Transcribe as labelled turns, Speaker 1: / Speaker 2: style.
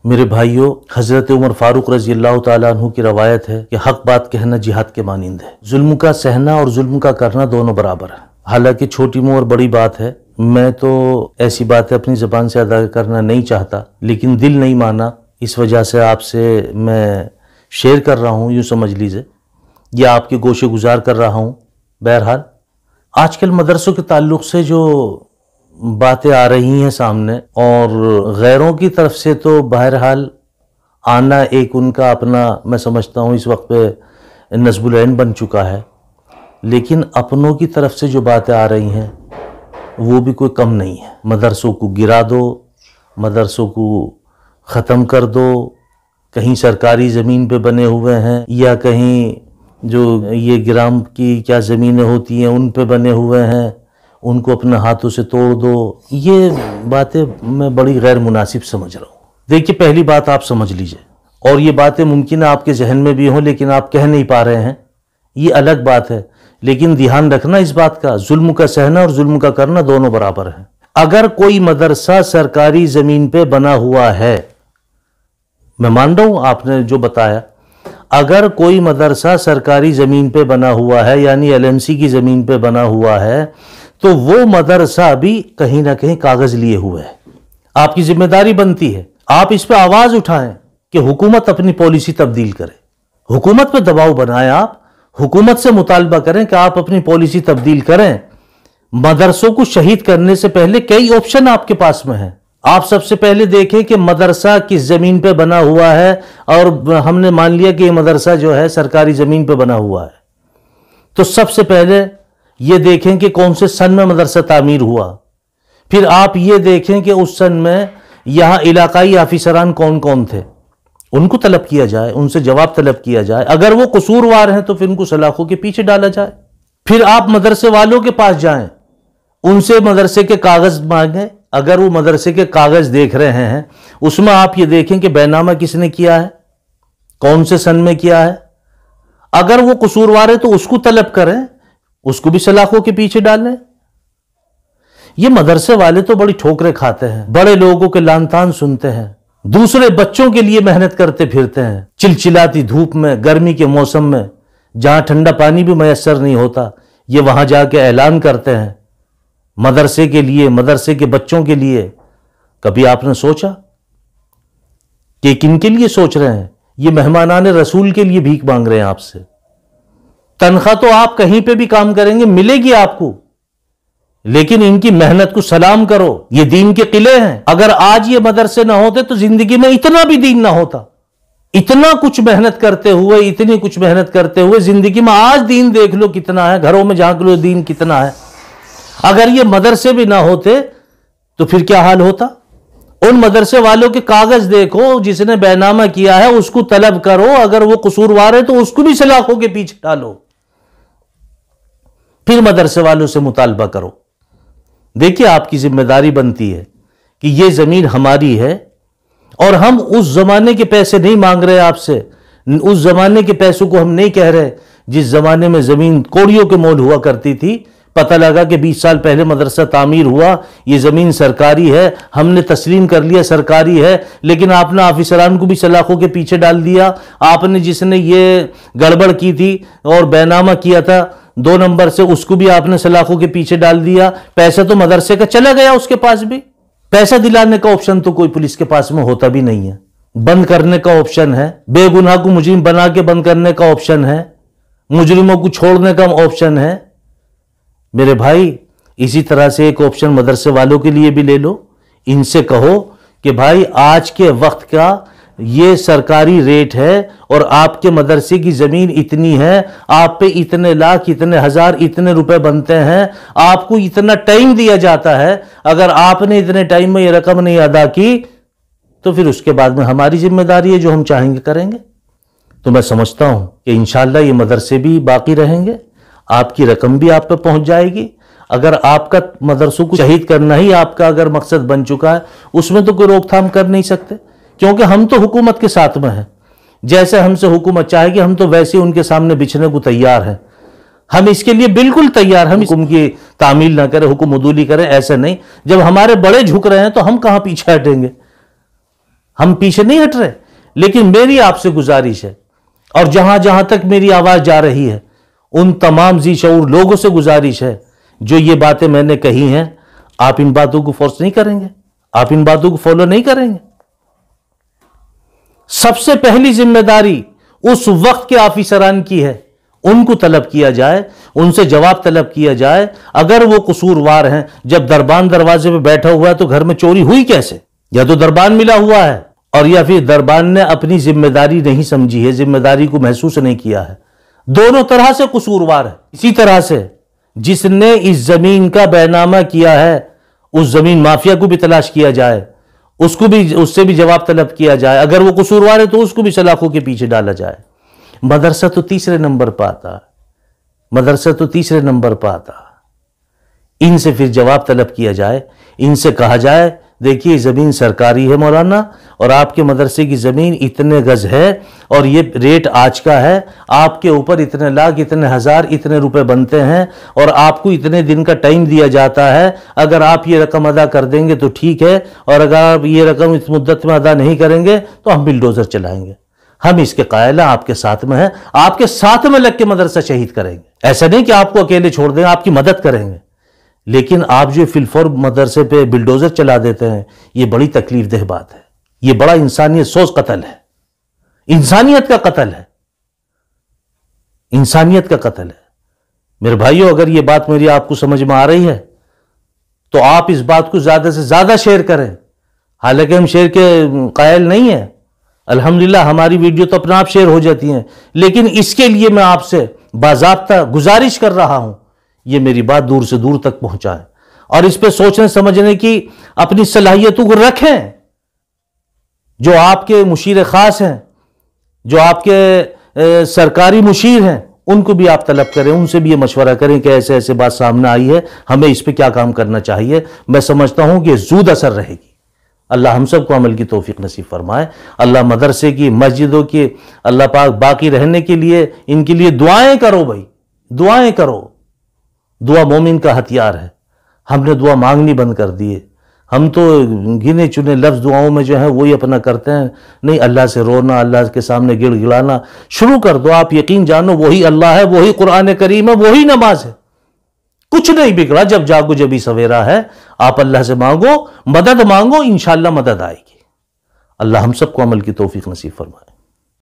Speaker 1: میرے بھائیوں، حضرت عمر فاروق رضی اللہ تعالیٰ عنہ کی روایت ہے کہ حق بات کہنا جہاد کے مانند ہے۔ ظلم کا سہنا اور ظلم کا کرنا دونوں برابر ہے۔ حالانکہ چھوٹی منہ اور بڑی بات ہے، میں تو ایسی باتیں اپنی زبان سے ادا کرنا نہیں چاہتا، لیکن دل نہیں مانا، اس وجہ سے آپ سے میں شیئر کر رہا ہوں، یوں سمجھ لیجئے، یا آپ کے گوشے گزار کر رہا ہوں۔ بہرحال آج کل مدرسوں کے تعلق سے جو باتیں آ رہی ہیں سامنے، اور غیروں کی طرف سے تو بہرحال آنا ایک ان کا اپنا، میں سمجھتا ہوں اس وقت پہ نصب العین بن چکا ہے، لیکن اپنوں کی طرف سے جو باتیں آ رہی ہیں وہ بھی کوئی کم نہیں ہے۔ مدرسوں کو گرا دو، مدرسوں کو ختم کر دو، کہیں سرکاری زمین پہ بنے ہوئے ہیں یا کہیں جو یہ گرام کی کیا زمینیں ہوتی ہیں ان پہ بنے ہوئے ہیں، ان کو اپنے ہاتھوں سے توڑ دو۔ یہ باتیں میں بڑی غیر مناسب سمجھ رہا ہوں۔ دیکھیے، پہلی بات آپ سمجھ لیجئے، اور یہ باتیں ممکن ہے آپ کے ذہن میں بھی ہوں لیکن آپ کہہ نہیں پا رہے ہیں، یہ الگ بات ہے، لیکن دھیان رکھنا اس بات کا، ظلم کا سہنا اور ظلم کا کرنا دونوں برابر ہیں۔ اگر کوئی مدرسہ سرکاری زمین پہ بنا ہوا ہے، میں مان رہا ہوں آپ نے جو بتایا، اگر کوئی مدرسہ سرکاری زمین پہ بنا ہوا ہے، یعنی LMC کی زمین پہ بنا ہوا ہے، تو وہ مدرسہ بھی کہیں نہ کہیں کاغذ لیے ہوئے ہے۔ آپ کی ذمہ داری بنتی ہے، آپ اس پہ آواز اٹھائیں کہ حکومت اپنی پالیسی تبدیل کرے، حکومت پہ دباؤ بنائیں، آپ حکومت سے مطالبہ کریں کہ آپ اپنی پالیسی تبدیل کریں۔ مدرسوں کو شہید کرنے سے پہلے کئی آپشن آپ کے پاس میں ہیں۔ آپ سب سے پہلے دیکھیں کہ مدرسہ کس زمین پہ بنا ہوا ہے، اور ہم نے مان لیا کہ یہ مدرسہ جو ہے سرکاری زمین پہ بنا ہوا ہے، تو سب سے پہلے یہ دیکھیں کہ کون سے سن میں مدرسہ تعمیر ہوا۔ پھر آپ یہ دیکھیں کہ اس سن میں یہاں علاقائی آفیسران کون کون تھے، ان کو طلب کیا جائے، ان سے جواب طلب کیا جائے، اگر وہ قصوروار ہیں تو پھر ان کو سلاخوں کے پیچھے ڈالا جائے۔ پھر آپ مدرسے والوں کے پاس جائیں، ان سے مدرسے کے کاغذ مانگیں، اگر وہ مدرسے کے کاغذ دیکھ رہے ہیں اس میں آپ یہ دیکھیں کہ بینامہ کس نے کیا ہے، کون سے سن میں کیا ہے، اگر وہ قصوروار ہے تو اس کو طلب کریں، اس کو بھی سلاخوں کے پیچھے ڈالیں۔ یہ مدرسے والے تو بڑی ٹھوکریں کھاتے ہیں، بڑے لوگوں کے لان تان سنتے ہیں، دوسرے بچوں کے لیے محنت کرتے پھرتے ہیں، چلچلاتی دھوپ میں، گرمی کے موسم میں، جہاں ٹھنڈا پانی بھی میسر نہیں ہوتا، یہ وہاں جا کے اعلان کرتے ہیں مدرسے کے لیے، مدرسے کے بچوں کے لیے۔ کبھی آپ نے سوچا کہ کن کے لیے سوچ رہے ہیں؟ یہ مہمانان رسول کے لیے بھیک مانگ رہے ہیں آپ سے۔ تنخواہ تو آپ کہیں پہ بھی کام کریں گے ملے گی آپ کو، لیکن ان کی محنت کو سلام کرو، یہ دین کے قلعے ہیں۔ اگر آج یہ مدرسے نہ ہوتے تو زندگی میں اتنا بھی دین نہ ہوتا۔ اتنا کچھ محنت کرتے ہوئے، اتنی کچھ محنت کرتے ہوئے زندگی میں آج دین دیکھ لو کتنا ہے، گھروں میں جھانک لو دین کتنا ہے۔ اگر یہ مدرسے بھی نہ ہوتے تو پھر کیا حال ہوتا؟ ان مدرسے والوں کے کاغذ دیکھو، جس نے بینامہ کیا ہے اس کو طلب کرو، اگر وہ قصوروار ہے تو اس کو بھی سلاخوں کے پیچھے ڈالو، پھر مدرسے والوں سے مطالبہ کرو۔ دیکھیے، آپ کی ذمہ داری بنتی ہے کہ یہ زمین ہماری ہے، اور ہم اس زمانے کے پیسے نہیں مانگ رہے آپ سے، اس زمانے کے پیسوں کو ہم نہیں کہہ رہے جس زمانے میں زمین کوڑیوں کے مول ہوا کرتی تھی۔ پتہ لگا کہ 20 سال پہلے مدرسہ تعمیر ہوا، یہ زمین سرکاری ہے، ہم نے تسلیم کر لیا سرکاری ہے، لیکن آپ نے آفیسران کو بھی سلاخوں کے پیچھے ڈال دیا۔ آپ نے جس نے یہ گڑبڑ کی تھی اور بینامہ کیا تھا 2 نمبر سے، اس کو بھی آپ نے سلاخوں کے پیچھے ڈال دیا۔ پیسہ تو مدرسے کا چلا گیا، اس کے پاس بھی پیسہ دلانے کا آپشن تو کوئی پولیس کے پاس میں ہوتا بھی نہیں ہے۔ بند کرنے کا آپشن ہے، بے گناہ کو مجرم بنا کے بند کرنے کا آپشن ہے، مجرموں کو چھوڑنے کا آپشن ہے۔ میرے بھائی، اسی طرح سے ایک آپشن مدرسے والوں کے لیے بھی لے لو، ان سے کہو کہ بھائی آج کے وقت کا یہ سرکاری ریٹ ہے، اور آپ کے مدرسے کی زمین اتنی ہے، آپ پہ اتنے لاکھ، اتنے ہزار، اتنے روپے بنتے ہیں، آپ کو اتنا ٹائم دیا جاتا ہے، اگر آپ نے اتنے ٹائم میں یہ رقم نہیں ادا کی تو پھر اس کے بعد میں ہماری ذمہ داری ہے، جو ہم چاہیں گے کریں گے۔ تو میں سمجھتا ہوں کہ انشاءاللہ یہ مدرسے بھی باقی رہیں گے، آپ کی رقم بھی آپ پہ پہنچ جائے گی۔ اگر آپ کا مدرسوں کو شہید کرنا ہی آپ کا اگر مقصد بن چکا ہے، اس میں تو کوئی روک تھام کر نہیں سکتے، کیونکہ ہم تو حکومت کے ساتھ میں ہیں۔ جیسے ہم سے حکومت چاہے گی ہم تو ویسے ان کے سامنے بچھنے کو تیار ہیں، ہم اس کے لیے بالکل تیار۔ ہم حکم کی تعمیل نہ کریں، حکم عدولی کریں، ایسا نہیں۔ جب ہمارے بڑے جھک رہے ہیں تو ہم کہاں پیچھے ہٹیں گے؟ ہم پیچھے نہیں ہٹ رہے، لیکن میری آپ سے گزارش ہے، اور جہاں جہاں تک میری آواز جا رہی ہے ان تمام ذی شعور لوگوں سے گزارش ہے، جو یہ باتیں میں نے کہی ہیں آپ ان باتوں کو فورس نہیں کریں گے، آپ ان باتوں کو فالو نہیں کریں گے۔ سب سے پہلی ذمہ داری اس وقت کے آفیسران کی ہے، ان کو طلب کیا جائے، ان سے جواب طلب کیا جائے۔ اگر وہ قصوروار ہیں، جب دربان دروازے پہ بیٹھا ہوا ہے تو گھر میں چوری ہوئی کیسے؟ یا تو دربان ملا ہوا ہے، اور یا پھر دربان نے اپنی ذمہ داری نہیں سمجھی ہے، ذمہ داری کو محسوس نہیں کیا ہے۔ دونوں طرح سے قصوروار ہے۔ اسی طرح سے جس نے اس زمین کا بینامہ کیا ہے اس زمین مافیا کو بھی تلاش کیا جائے، اس سے بھی جواب طلب کیا جائے، اگر وہ قصوروار ہے تو اس کو بھی سلاخوں کے پیچھے ڈالا جائے۔ مدرسہ تو تیسرے نمبر پہ آتا، مدرسہ تو تیسرے نمبر پہ آتا۔ ان سے پھر جواب طلب کیا جائے، ان سے کہا جائے دیکھیے زمین سرکاری ہے مولانا، اور آپ کے مدرسے کی زمین اتنے گز ہے اور یہ ریٹ آج کا ہے، آپ کے اوپر اتنے لاکھ اتنے ہزار اتنے روپے بنتے ہیں اور آپ کو اتنے دن کا ٹائم دیا جاتا ہے، اگر آپ یہ رقم ادا کر دیں گے تو ٹھیک ہے، اور اگر آپ یہ رقم اس مدت میں ادا نہیں کریں گے تو ہم بلڈوزر چلائیں گے۔ ہم اس کے قائل ہیں، آپ کے ساتھ میں ہیں، آپ کے ساتھ میں لگ کے مدرسہ شہید کریں گے۔ ایسا نہیں کہ آپ کو اکیلے چھوڑ دیں، آپ کی مدد کریں گے، لیکن آپ جو فی الفور مدرسے پہ بلڈوزر چلا دیتے ہیں یہ بڑی تکلیف دہ بات ہے، یہ بڑا انسانیت سوز قتل ہے، انسانیت کا قتل ہے، انسانیت کا قتل ہے۔ میرے بھائیو، اگر یہ بات میری آپ کو سمجھ میں آ رہی ہے تو آپ اس بات کو زیادہ سے زیادہ شیئر کریں۔ حالانکہ ہم شیئر کے قائل نہیں ہیں، الحمدللہ ہماری ویڈیو تو اپنا آپ شیئر ہو جاتی ہیں، لیکن اس کے لیے میں آپ سے باضابطہ گزارش کر رہا ہوں یہ میری بات دور سے دور تک پہنچائیں، اور اس پہ سوچنے سمجھنے کی اپنی صلاحیتوں کو رکھیں۔ جو آپ کے مشیر خاص ہیں، جو آپ کے سرکاری مشیر ہیں، ان کو بھی آپ طلب کریں، ان سے بھی یہ مشورہ کریں کہ ایسے ایسے بات سامنے آئی ہے، ہمیں اس پہ کیا کام کرنا چاہیے۔ میں سمجھتا ہوں کہ زود اثر رہے گی۔ اللہ ہم سب کو عمل کی توفیق نصیب فرمائے۔ اللہ مدرسے کی، مسجدوں کی، اللہ پاک باقی رہنے کے لیے ان کے لیے دعائیں کرو بھائی، دعائیں کرو۔ دعا مومن کا ہتھیار ہے۔ ہم نے دعا مانگنی بند کر دی ہے، ہم تو گنے چنے لفظ دعاؤں میں جو ہیں وہی اپنا کرتے ہیں۔ نہیں، اللہ سے رونا، اللہ کے سامنے گڑ گڑانا شروع کر دو۔ آپ یقین جانو وہی اللہ ہے، وہی قرآن کریم ہے، وہی نماز ہے، کچھ نہیں بگڑا۔ جب جاگو جبھی سویرا ہے، آپ اللہ سے مانگو، مدد مانگو، انشاءاللہ مدد آئے گی۔ اللہ ہم سب کو عمل کی توفیق نصیب فرمائے۔